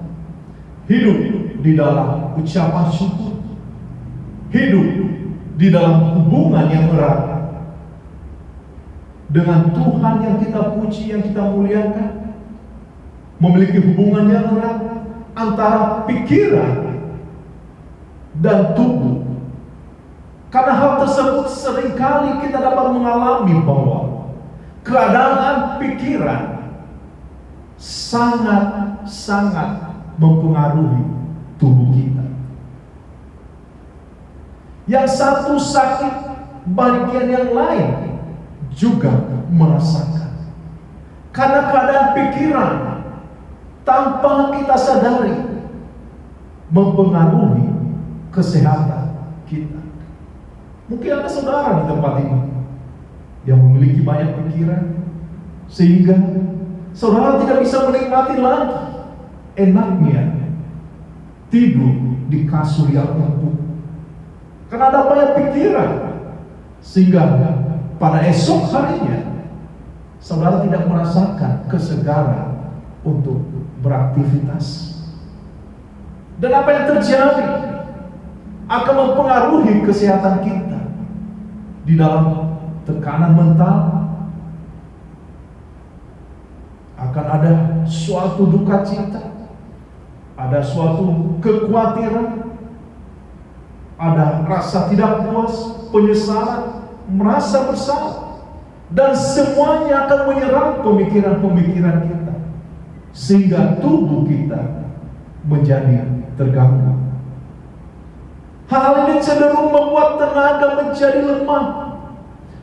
hidup di dalam ucapan syukur, hidup di dalam hubungan yang erat dengan Tuhan yang kita puji, yang kita muliakan, memiliki hubungan yang erat antara pikiran dan tubuh. Karena hal tersebut seringkali kita dapat mengalami bahwa keadaan pikiran sangat mempengaruhi tubuh kita. Yang satu sakit, bagian yang lain juga merasakan. Karena keadaan pikiran tanpa kita sadari mempengaruhi kesehatan kita. Mungkin ada saudara di tempat ini yang memiliki banyak pikiran, sehingga saudara tidak bisa menikmati lagi enaknya tidur di kasur yang empuk, karena ada banyak pikiran, sehingga pada esok harinya saudara tidak merasakan kesegaran untuk beraktivitas. Dan apa yang terjadi akan mempengaruhi kesehatan kita di dalam tekanan mental. Akan ada suatu duka cita, ada suatu kekhawatiran, ada rasa tidak puas, penyesalan, merasa bersalah, dan semuanya akan menyerang pemikiran-pemikiran kita, sehingga tubuh kita menjadi terganggu. Hal ini cenderung membuat tenaga menjadi lemah,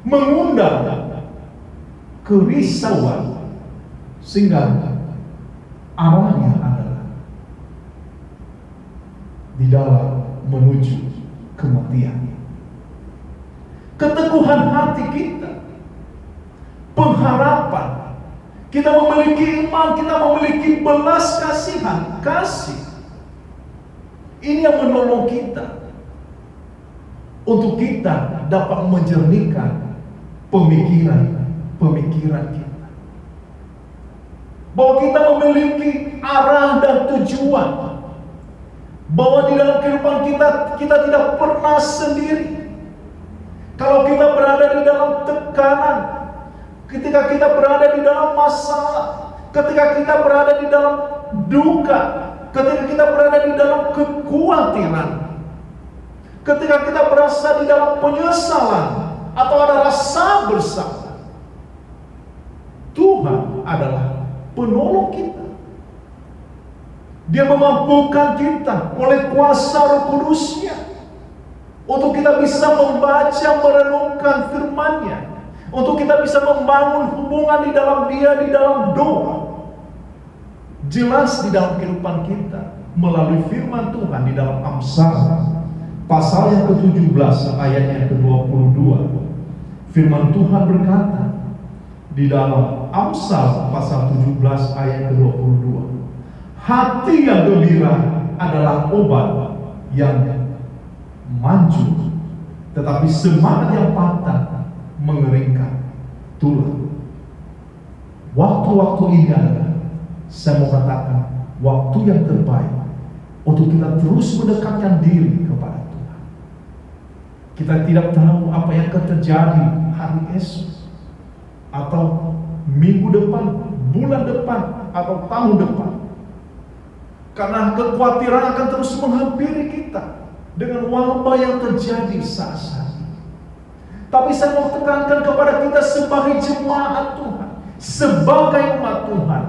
mengundang kerisauan, sehingga arahnya adalah di dalam menuju kematian. Keteguhan hati kita, pengharapan, kita memiliki iman, kita memiliki belas kasihan, kasih, ini yang menolong kita untuk kita dapat menjernihkan pemikiran kita, bahwa kita memiliki arah dan tujuan, bahwa di dalam kehidupan kita tidak pernah sendiri. Kalau kita berada di dalam tekanan, ketika kita berada di dalam masalah, ketika kita berada di dalam duka, ketika kita berada di dalam kekhawatiran, ketika kita berasa di dalam penyesalan atau ada rasa bersalah, Tuhan adalah penolong kita. Dia memampukan kita oleh kuasa Roh Kudus-Nya untuk kita bisa membaca, merenungkan firman-Nya, untuk kita bisa membangun hubungan di dalam Dia, di dalam doa. Jelas di dalam kehidupan kita melalui firman Tuhan di dalam Amsal pasal yang ke-17 ayat yang ke-22. Firman Tuhan berkata di dalam Amsal pasal 17 ayat ke-22, hati yang gembira adalah obat yang manjur, tetapi semangat yang patah mengeringkan tulang. Waktu-waktu ini adalah, saya mau katakan, waktu yang terbaik untuk kita terus mendekatkan diri kepada Tuhan. Kita tidak tahu apa yang akan terjadi hari esok, atau minggu depan, bulan depan, atau tahun depan. Karena kekhawatiran akan terus menghampiri kita dengan wabah yang terjadi saat-saat ini. Tapi saya mau tekankan kepada kita sebagai jemaat Tuhan, sebagai umat Tuhan,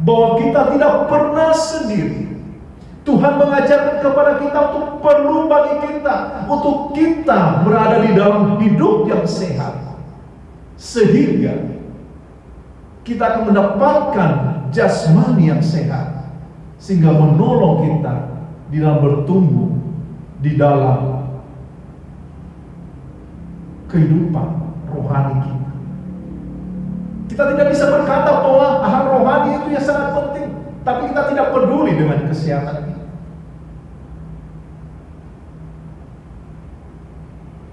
bahwa kita tidak pernah sendiri. Tuhan mengajarkan kepada kita untuk perlu bagi kita, untuk kita berada di dalam hidup yang sehat, sehingga kita akan mendapatkan jasmani yang sehat, sehingga menolong kita di dalam bertumbuh di dalam kehidupan rohani kita. Kita tidak bisa berkata bahwa hal rohani itu yang sangat penting, tapi kita tidak peduli dengan kesehatan kita.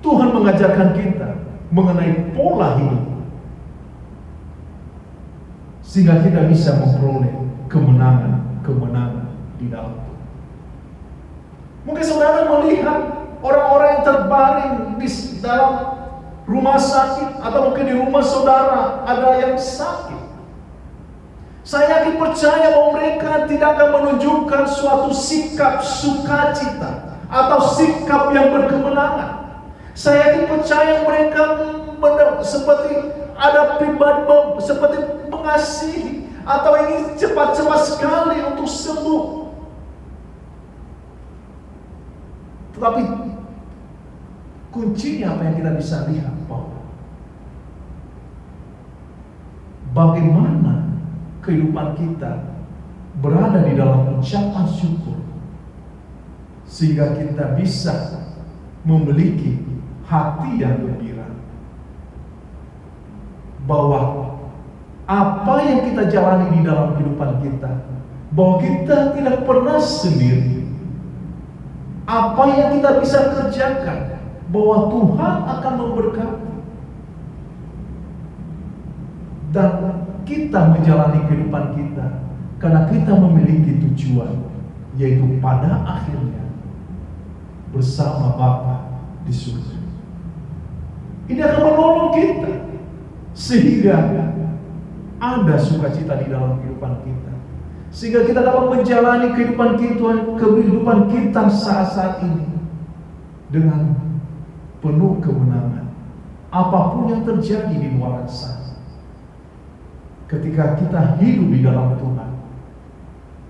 Tuhan mengajarkan kita mengenai pola hidup, sehingga kita bisa memperoleh kemenangan di dalam Tuhan. Mungkin saudara melihat orang-orang yang terbaring di dalam rumah sakit, atau mungkin di rumah saudara ada yang sakit. Saya yakin percaya bahwa mereka tidak akan menunjukkan suatu sikap sukacita atau sikap yang berkemenangan. Saya yakin percaya mereka seperti ada pribadi seperti mengasihi atau ingin cepat-cepat sekali untuk sembuh. Tetapi kuncinya apa yang kita bisa lihat, bahwa bagaimana kehidupan kita berada di dalam ucapan syukur, sehingga kita bisa memiliki hati yang gembira, bahwa apa yang kita jalani di dalam kehidupan kita, bahwa kita tidak pernah sendiri. Apa yang kita bisa kerjakan, bahwa Tuhan akan memberkati, dan kita menjalani kehidupan kita karena kita memiliki tujuan, yaitu pada akhirnya bersama Bapa di surga. Ini akan menolong kita sehingga ada sukacita di dalam kehidupan kita, sehingga kita dapat menjalani kehidupan kita saat ini dengan penuh kemenangan. Apapun yang terjadi di luar sana, ketika kita hidup di dalam Tuhan,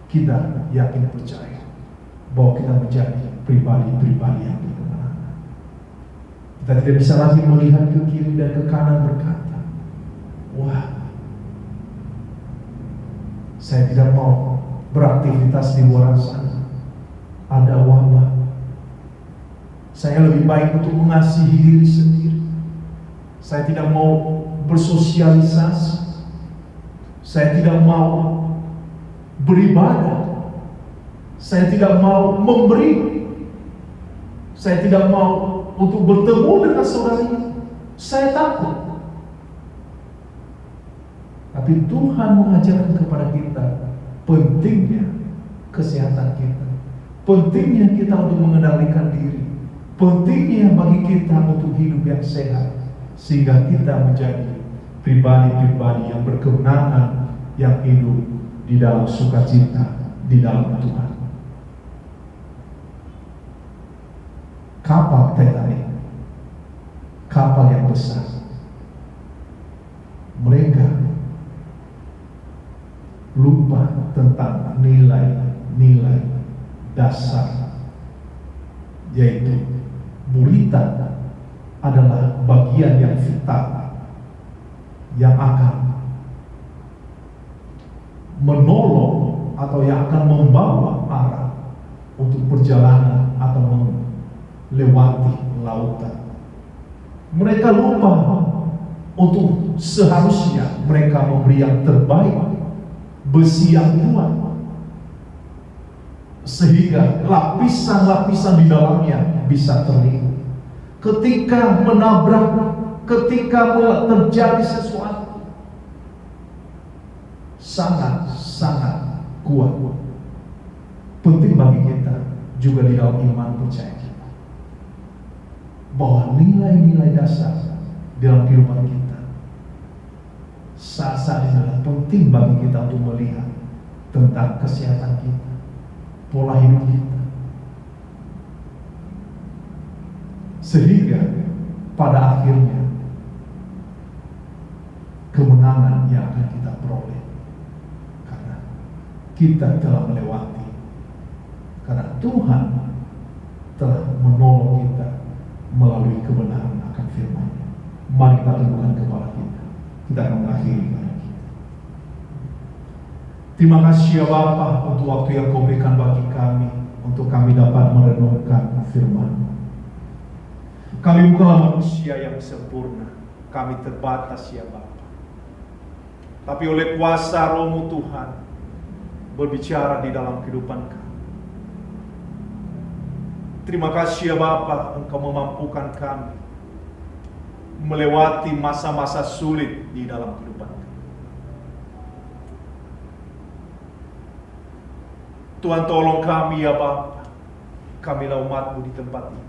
kita yakin percaya bahwa kita menjadi pribadi-pribadi yang berkemenangan. Kita tidak bisa lagi melihat ke kiri dan ke kanan berkata, wah, saya tidak mau beraktivitas di luar sana, ada wabah. Saya lebih baik untuk mengasihi diri sendiri. Saya tidak mau bersosialisasi. Saya tidak mau beribadah. Saya tidak mau memberi. Saya tidak mau untuk bertemu dengan saudara. Saya takut. Tapi Tuhan mengajarkan kepada kita pentingnya kesehatan kita, pentingnya kita untuk mengendalikan diri, pentingnya bagi kita untuk hidup yang sehat, sehingga kita menjadi pribadi-pribadi yang berkemenangan, yang hidup di dalam sukacita di dalam Tuhan. Kapal Titanic, kapal yang besar, mereka lupa tentang nilai-nilai dasar, yaitu Berita adalah bagian yang vital yang akan menolong atau yang akan membawa arah untuk perjalanan atau melewati lautan. Mereka lupa untuk seharusnya mereka memberi yang terbaik, besi yang kuat, sehingga lapisan-lapisan di dalamnya bisa terlihat. Ketika menabrak, ketika terjadi sesuatu, sangat-sangat kuat. Penting bagi kita juga di dalam iman percaya kita, bahwa nilai-nilai dasar dalam kehidupan kita saat-saat ini adalah penting bagi kita untuk melihat tentang kesehatan kita, pola hidup kita, sehingga pada akhirnya kemenangan yang akan kita peroleh karena kita telah melewati, karena Tuhan telah menolong kita melalui kebenaran akan firman-Nya. Mari kita tundukkan kepala kita. Kita akan mengakhiri ibadah kita. Terima kasih ya Bapa untuk waktu yang Kau berikan bagi kami, untuk kami dapat merenungkan firman-Mu. Kami bukanlah manusia yang sempurna, kami terbatas ya Bapa. Tapi oleh kuasa Roh-Mu Tuhan berbicara di dalam kehidupan kami. Terima kasih ya Bapa, Engkau memampukan kami melewati masa-masa sulit di dalam kehidupan kami. Tuhan tolong kami ya Bapa, kamilah umat-Mu di tempat ini.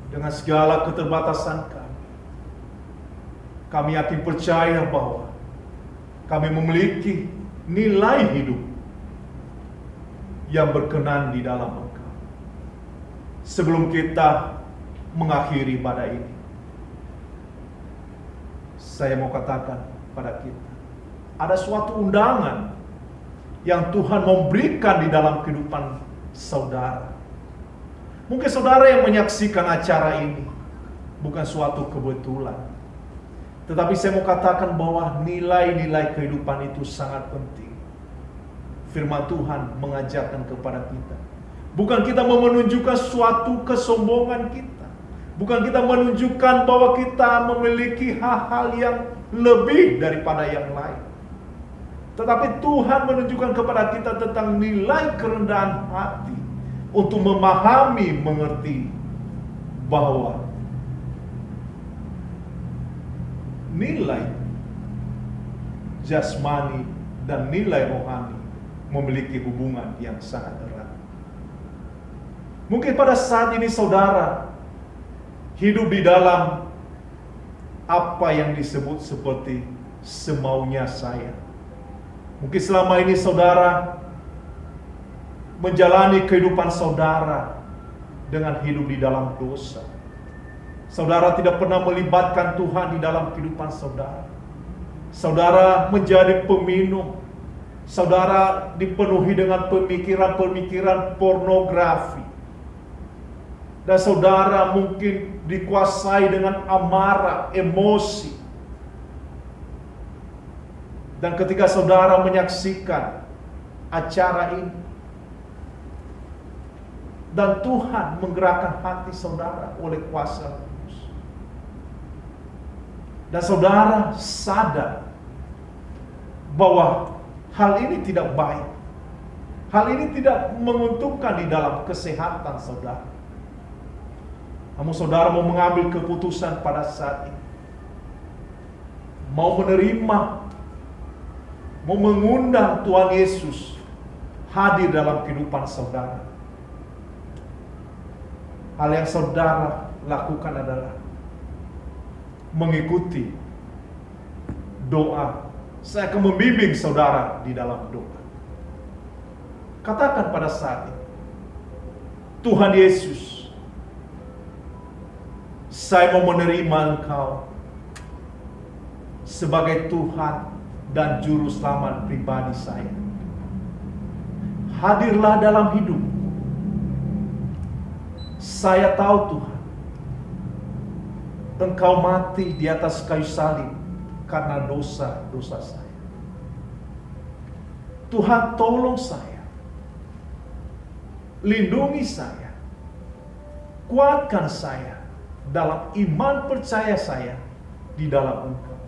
Dengan segala keterbatasan kami yakin percaya bahwa kami memiliki nilai hidup yang berkenan di dalam Engkau. Sebelum kita mengakhiri ibadah ini, saya mau katakan pada kita, ada suatu undangan yang Tuhan memberikan di dalam kehidupan saudara. Mungkin saudara yang menyaksikan acara ini bukan suatu kebetulan, tetapi saya mau katakan bahwa nilai-nilai kehidupan itu sangat penting. Firman Tuhan mengajarkan kepada kita, bukan kita menunjukkan suatu kesombongan kita, bukan kita menunjukkan bahwa kita memiliki hal-hal yang lebih daripada yang lain, tetapi Tuhan menunjukkan kepada kita tentang nilai kerendahan hati untuk memahami, mengerti bahwa nilai jasmani dan nilai rohani memiliki hubungan yang sangat erat. Mungkin pada saat ini saudara hidup di dalam apa yang disebut seperti semaunya saya. Mungkin selama ini saudara menjalani kehidupan saudara dengan hidup di dalam dosa. Saudara tidak pernah melibatkan Tuhan di dalam kehidupan saudara. Saudara menjadi peminum. Saudara dipenuhi dengan pemikiran-pemikiran pornografi. Dan saudara mungkin dikuasai dengan amarah, emosi. Dan ketika saudara menyaksikan acara ini, dan Tuhan menggerakkan hati saudara oleh kuasa Roh Kudus, dan saudara sadar bahwa hal ini tidak baik, hal ini tidak menguntungkan di dalam kesehatan saudara. Namun saudara mau mengambil keputusan pada saat ini, mau menerima, mau mengundang Tuhan Yesus hadir dalam kehidupan saudara. Hal yang saudara lakukan adalah mengikuti doa. Saya akan membimbing saudara di dalam doa. Katakan pada saat ini, Tuhan Yesus, saya mau menerima Engkau sebagai Tuhan dan Juru Selamat pribadi saya. Hadirlah dalam hidup. Saya tahu Tuhan, Engkau mati di atas kayu salib karena dosa-dosa saya. Tuhan, tolong saya, lindungi saya, kuatkan saya dalam iman percaya saya di dalam Engkau.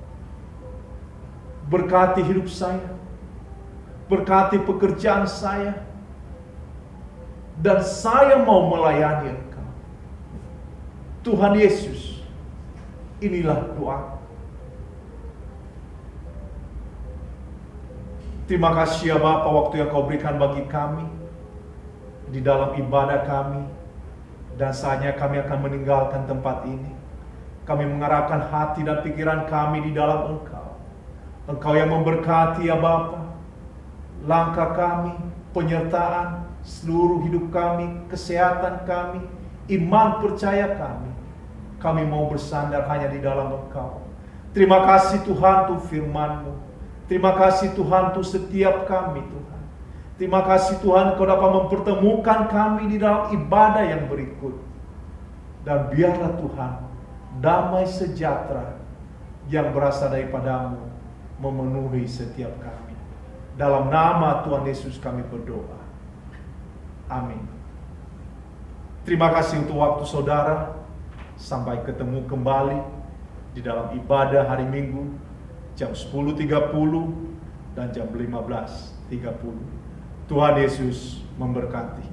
Berkati hidup saya, berkati pekerjaan saya, dan saya mau melayani Engkau. Tuhan Yesus, inilah doa. Terima kasih ya Bapa, waktu yang Kau berikan bagi kami di dalam ibadah kami, dan saatnya kami akan meninggalkan tempat ini. Kami mengarahkan hati dan pikiran kami di dalam Engkau. Engkau yang memberkati ya Bapa langkah kami, penyertaan seluruh hidup kami, kesehatan kami, iman percaya kami. Kami mau bersandar hanya di dalam Engkau. Terima kasih Tuhan untuk firman-Mu. Terima kasih Tuhan untuk setiap kami Tuhan. Terima kasih Tuhan Kau dapat mempertemukan kami di dalam ibadah yang berikut. Dan biarlah Tuhan, damai sejahtera yang berasal daripada-Mu memenuhi setiap kami. Dalam nama Tuhan Yesus kami berdoa. Amin. Terima kasih untuk waktu saudara. Sampai ketemu kembali di dalam ibadah hari Minggu jam 10.30 dan jam 15.30. Tuhan Yesus memberkati.